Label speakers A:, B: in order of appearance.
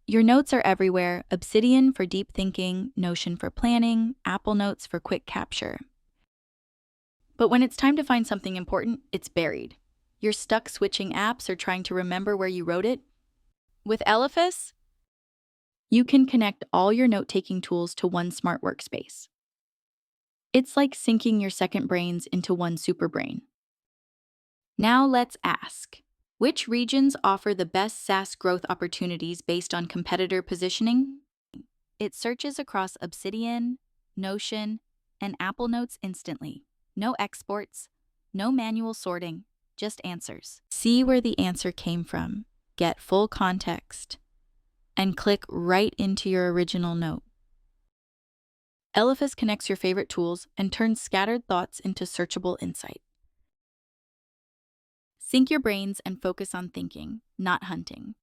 A: Your notes are everywhere: Obsidian for deep thinking, Notion for planning, applenotes for quick capture. But when it's time to find something important, it's buried. You're stuck switching apps or trying to remember where you wrote it. With Elephas, you can connect all your note-taking tools to one smart workspace. It's like syncing your second brains into one superbrain. Now let's ask, which regions offer the best SaaS growth opportunities based on competitor positioning? It searches across Obsidian, Notion, and applenotes instantly. No exports, no manual sorting, just answers. See where the answer came from, get full context, and click right into your original note. Elephas connects your favorite tools and turns scattered thoughts into searchable insight. Sync your brains and focus on thinking, not hunting.